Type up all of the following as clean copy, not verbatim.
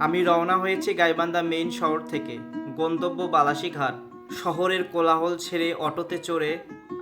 আমি রওনা হয়েছি গাইবান্ধা মেইন শহর থেকে। গন্তব্য বালাসীঘাট। শহরের কোলাহল ছেড়ে অটোতে চড়ে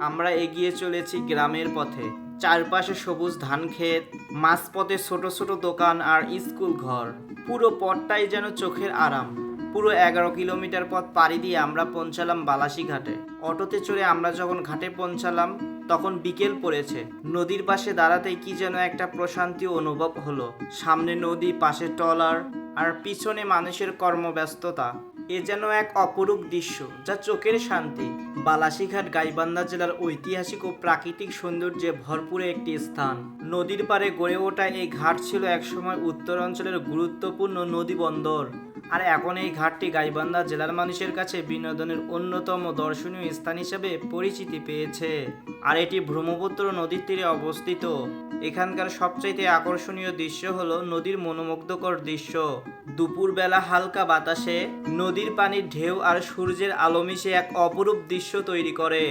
আমরা এগিয়ে চলেছি গ্রামের পথে। চারপাশে সবুজ ধানক্ষেত, মাঝপথে ছোট ছোট দোকান আর স্কুল ঘর। পুরো পথটাই যেন চোখের আরাম। পুরো 11 কিলোমিটার পথ পাড়ি দিয়ে আমরা পৌঁছালাম বালাসীঘাটে। অটোতে চড়ে আমরা যখন ঘাটে পৌঁছালাম তখন বিকেল পড়েছে। নদীর পাশে দাঁড়াতেই কি যেন একটা প্রশান্তি অনুভব হলো। সামনে নদী, পাশে ট্রলার আর পিছনে মানুষের কর্মব্যস্ততা। এ যেন এক অপরূপ দৃশ্য, যা চোখের শান্তি। বালাসীঘাট গাইবান্ধা জেলার ঐতিহাসিক ও প্রাকৃতিক সৌন্দর্যে ভরপুর একটি স্থান। নদীর পাড়ে গড়ে ওঠা এই ঘাট ছিল একসময় উত্তরাঞ্চলের গুরুত্বপূর্ণ নদী বন্দর। আর এখন এই ঘাটটি গাইবান্ধা জেলার মানুষের কাছে বিনোদনের অন্যতম দর্শনীয় স্থান হিসেবে পরিচিতি পেয়েছে। আর এটি ব্রহ্মপুত্র নদীর তীরে অবস্থিত। এখানকার সবচাইতে আকর্ষণীয় দৃশ্য হলো নদীর মনোমুগ্ধকর দৃশ্য। দুপুরবেলা হালকা বাতাসে নদীর পানির ঢেউ আর সূর্যের আলো মিশে এক অপরূপ দৃশ্য তৈরি করে।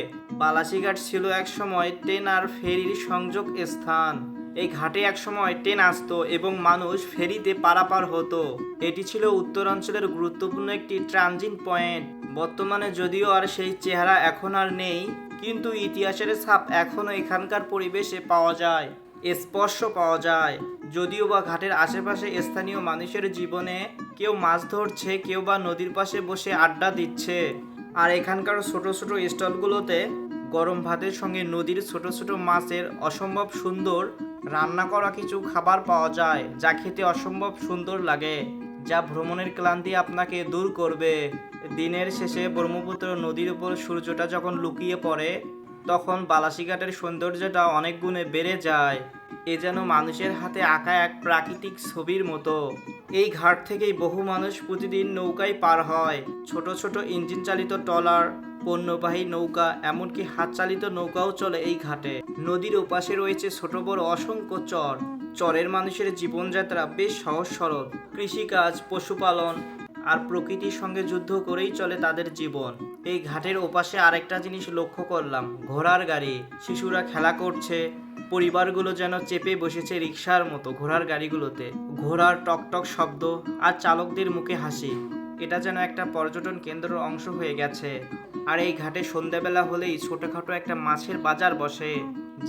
বালাসীঘাট ছিল একসময় ট্রেন আর ফেরির সংযোগ স্থান। এই ঘাটে একসময় ট্রেন আসতো এবং মানুষ ফেরিতে পারাপার হতো। এটি ছিল উত্তরাঞ্চলের গুরুত্বপূর্ণ একটি ট্রানজিট পয়েন্ট। বর্তমানে যদিও আর সেই চেহারা এখন আর নেই, কিন্তু ইতিহাসের ছাপ এখনও এখানকার পরিবেশে পাওয়া যায়, স্পর্শ পাওয়া যায়। যদিও বা ঘাটের আশেপাশে স্থানীয় মানুষের জীবনে কেউ মাছ ধরছে, কেউ বা নদীর পাশে বসে আড্ডা দিচ্ছে। আর এখানকার ছোট ছোট স্টলগুলোতে গরম ভাতের সঙ্গে নদীর ছোট ছোট মাছের অসম্ভব সুন্দর রান্না করা কিছু খাবার পাওয়া যায়, যা খেতে অসম্ভব সুন্দর লাগে, যা ভ্রমণের ক্লান্তি আপনাকে দূর করবে। দিনের শেষে ব্রহ্মপুত্র নদীর উপর সূর্যটা যখন লুকিয়ে পড়ে, তখন বালাসীঘাটের সৌন্দর্যটা অনেক গুণে বেড়ে যায়। এ যেন মানুষের হাতে আঁকা এক প্রাকৃতিক ছবির মতো। এই ঘাট থেকেই বহু মানুষ প্রতিদিন নৌকায় পার হয়। ছোট ছোট ইঞ্জিন চালিত ট্রলার, পণ্যবাহী নৌকা, এমনকি হাত চালিত নৌকাও চলে এই ঘাটে। নদীর ওপাশে রয়েছে ছোট বড় অসংখ্য চর। চরের মানুষের জীবনযাত্রা বেশ সহজ সরল। কৃষিকাজ, পশুপালন আর প্রকৃতির সঙ্গে যুদ্ধ করেই চলে তাদের জীবন। এই ঘাটের ওপাশে আরেকটা জিনিস লক্ষ্য করলাম, ঘোড়ার গাড়ি। শিশুরা খেলা করছে, পরিবারগুলো যেন চেপে বসেছে রিকশার মতো ঘোড়ার গাড়িগুলোতে। ঘোড়ার টকটক শব্দ আর চালকদের মুখে হাসি, এটা যেন একটা পর্যটন কেন্দ্রের অংশ হয়ে গেছে। আর এই ঘাটে সন্ধ্যাবেলা হলেই ছোটখাটো একটা মাছের বাজার বসে,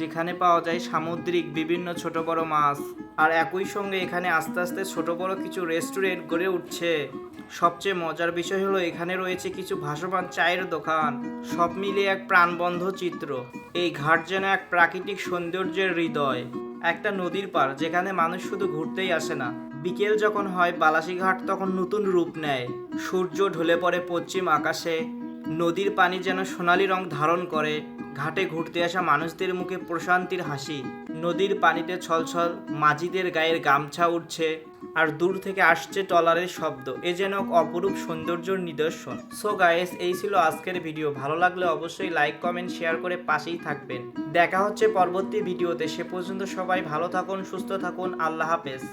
যেখানে পাওয়া যায় সামুদ্রিক বিভিন্ন ছোট বড় মাছ। আর একই সঙ্গে এখানে আস্তে আস্তে ছোট বড় কিছু রেস্টুরেন্ট গড়ে উঠছে। সবচেয়ে মজার বিষয় হলো এখানে রয়েছে কিছু ভাসমান চায়ের দোকান। সব মিলিয়ে এক প্রাণবন্ধ চিত্র। এই ঘাট যেন এক প্রাকৃতিক সৌন্দর্যের হৃদয়, একটা নদীর পার যেখানে মানুষ শুধু ঘুরতেই আসে না। বিকেল যখন হয় বালাসীঘাট তখন নতুন রূপ নেয়। সূর্য ঢলে পড়ে পশ্চিম আকাশে, নদীর পানি যেন সোনালি রং ধারণ করে। ঘাটে ঘুরতে আসা মানুষদের মুখে প্রশান্তির হাসি। নদীর পানিতে ছলছল মাঝিদের গায়ের গামছা উঠছে, আর দূর থেকে আসছে ট্রলারের শব্দ। এ যেন অপরূপ সৌন্দর্যের নিদর্শন। সো গাইস, এই ছিল আজকের ভিডিও। ভালো লাগলে অবশ্যই লাইক, কমেন্ট, শেয়ার করে পাশেই থাকবেন। দেখা হচ্ছে পরবর্তী ভিডিওতে। সে পর্যন্ত সবাই ভালো থাকুন, সুস্থ থাকুন। আল্লাহ হাফেজ।